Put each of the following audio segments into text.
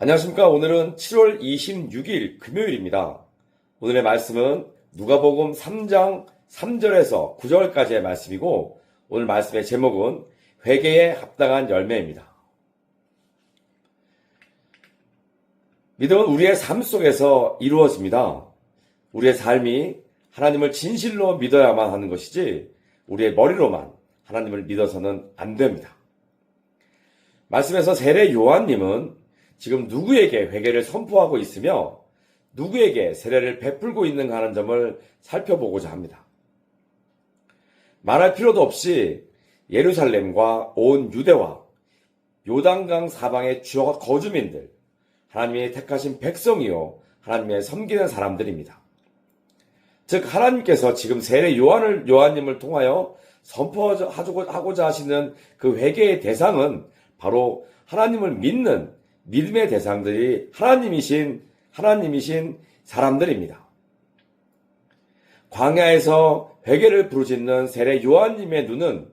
안녕하십니까. 오늘은 7월 26일 금요일입니다. 오늘의 말씀은 누가복음 3장 3절에서 9절까지의 말씀이고, 오늘 말씀의 제목은 회개에 합당한 열매입니다. 믿음은 우리의 삶 속에서 이루어집니다. 우리의 삶이 하나님을 진실로 믿어야만 하는 것이지 우리의 머리로만 하나님을 믿어서는 안 됩니다. 말씀에서 세례 요한님은 지금 누구에게 회개를 선포하고 있으며 누구에게 세례를 베풀고 있는가 하는 점을 살펴보고자 합니다. 말할 필요도 없이 예루살렘과 온 유대와 요단강 사방의 주요 거주민들, 하나님의 택하신 백성이요 하나님의 섬기는 사람들입니다. 즉 하나님께서 지금 세례 요한님을 통하여 선포하고자 하시는 그 회개의 대상은 바로 하나님을 믿는 믿음의 대상들이 하나님이신 사람들입니다. 광야에서 회개를 부르짖는 세례 요한님의 눈은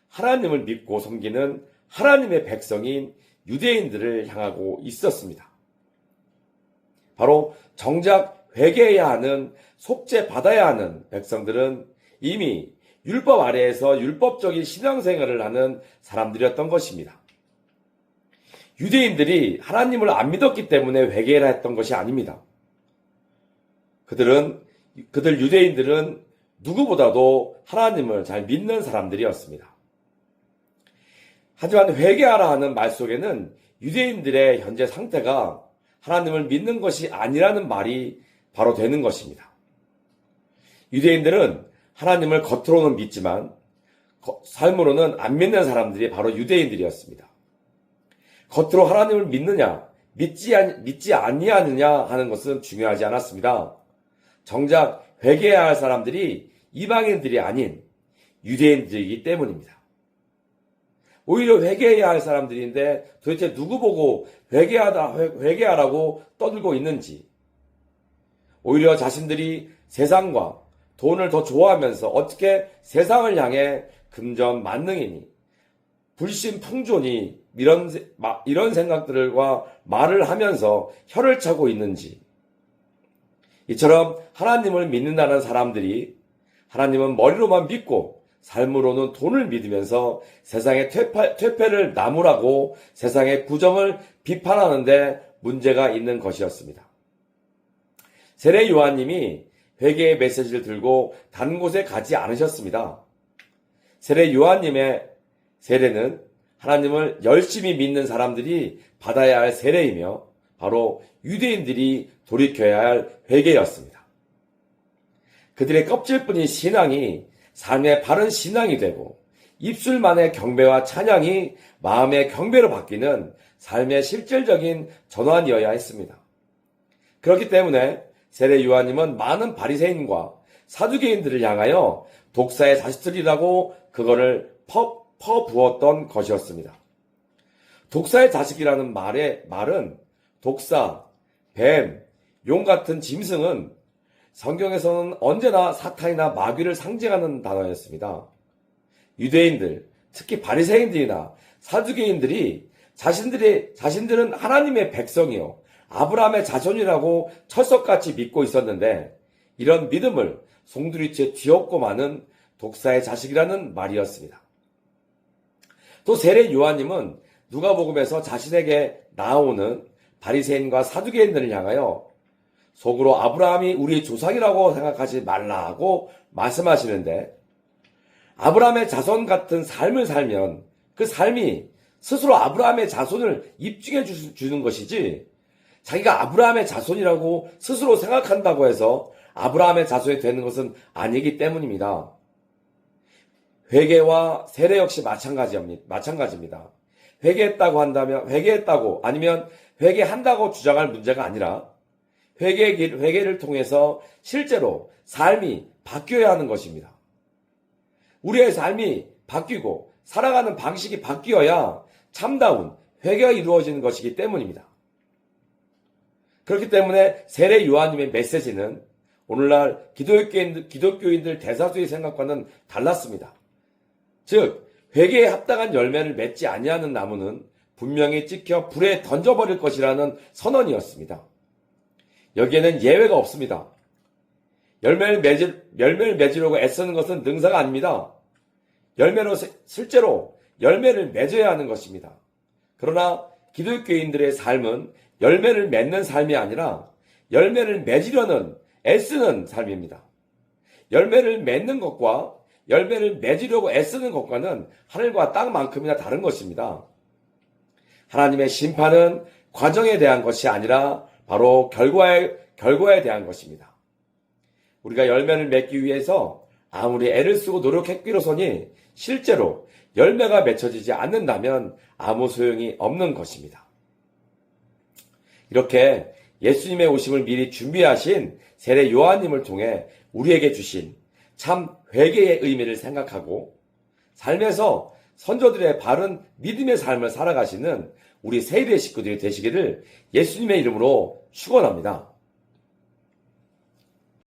하나님을 믿고 섬기는 하나님의 백성인 유대인들을 향하고 있었습니다. 바로 정작 회개해야 하는, 속죄받아야 하는 백성들은 이미 율법 아래에서 율법적인 신앙생활을 하는 사람들이었던 것입니다. 유대인들이 하나님을 안 믿었기 때문에 회개해라 했던 것이 아닙니다. 유대인들은 누구보다도 하나님을 잘 믿는 사람들이었습니다. 하지만 회개하라 하는 말 속에는 유대인들의 현재 상태가 하나님을 믿는 것이 아니라는 말이 바로 되는 것입니다. 유대인들은 하나님을 겉으로는 믿지만 삶으로는 안 믿는 사람들이 바로 유대인들이었습니다. 겉으로 하나님을 믿느냐, 믿지 아니하느냐 하는 것은 중요하지 않았습니다. 정작 회개해야 할 사람들이 이방인들이 아닌 유대인들이기 때문입니다. 오히려 회개해야 할 사람들인데 도대체 누구 보고 회개하라고 떠들고 있는지, 오히려 자신들이 세상과 돈을 더 좋아하면서 어떻게 세상을 향해 금전 만능이니 불신풍조니 이런 생각들과 말을 하면서 혀를 차고 있는지, 이처럼 하나님을 믿는다는 사람들이 하나님은 머리로만 믿고 삶으로는 돈을 믿으면서 세상의 퇴폐를 나무라고 세상의 부정을 비판하는데 문제가 있는 것이었습니다. 세례 요한님이 회개의 메시지를 들고 단 곳에 가지 않으셨습니다. 세례 요한님의 세례는 하나님을 열심히 믿는 사람들이 받아야 할 세례이며 바로 유대인들이 돌이켜야 할 회개였습니다. 그들의 껍질뿐인 신앙이 삶의 바른 신앙이 되고 입술만의 경배와 찬양이 마음의 경배로 바뀌는 삶의 실질적인 전환이어야 했습니다. 그렇기 때문에 세례 요한님은 많은 바리새인과 사두개인들을 향하여 독사의 자식들이라고 그거를 퍼부었던 것이었습니다. 독사의 자식이라는 말은 독사, 뱀, 용 같은 짐승은 성경에서는 언제나 사탄이나 마귀를 상징하는 단어였습니다. 유대인들, 특히 바리새인들이나 사두개인들이 자신들은 하나님의 백성이요 아브라함의 자손이라고 철석같이 믿고 있었는데, 이런 믿음을 송두리째 뒤엎고 마는 독사의 자식이라는 말이었습니다. 또 세례 요한님은 누가복음에서 자신에게 나오는 바리새인과 사두개인들을 향하여 속으로 아브라함이 우리의 조상이라고 생각하지 말라고 말씀하시는데, 아브라함의 자손 같은 삶을 살면 그 삶이 스스로 아브라함의 자손을 입증해 주는 것이지, 자기가 아브라함의 자손이라고 스스로 생각한다고 해서 아브라함의 자손이 되는 것은 아니기 때문입니다. 회개와 세례 역시 마찬가지입니다. 회개했다고 아니면 회개한다고 주장할 문제가 아니라 회개를 통해서 실제로 삶이 바뀌어야 하는 것입니다. 우리의 삶이 바뀌고 살아가는 방식이 바뀌어야 참다운 회개가 이루어지는 것이기 때문입니다. 그렇기 때문에 세례 요한님의 메시지는 오늘날 기독교인들 대다수의 생각과는 달랐습니다. 즉 회개에 합당한 열매를 맺지 아니하는 나무는 분명히 찍혀 불에 던져버릴 것이라는 선언이었습니다. 여기에는 예외가 없습니다. 열매를 맺으려고 애쓰는 것은 능사가 아닙니다. 실제로 열매를 맺어야 하는 것입니다. 그러나 기독교인들의 삶은 열매를 맺는 삶이 아니라 열매를 맺으려는 애쓰는 삶입니다. 열매를 맺는 것과 열매를 맺으려고 애쓰는 것과는 하늘과 땅만큼이나 다른 것입니다. 하나님의 심판은 과정에 대한 것이 아니라 바로 결과에 대한 것입니다. 우리가 열매를 맺기 위해서 아무리 애를 쓰고 노력했기로서니 실제로 열매가 맺혀지지 않는다면 아무 소용이 없는 것입니다. 이렇게 예수님의 오심을 미리 준비하신 세례 요한님을 통해 우리에게 주신 참 회개의 의미를 생각하고 삶에서 선조들의 바른 믿음의 삶을 살아가시는 우리 세일의 식구들이 되시기를 예수님의 이름으로 축원합니다.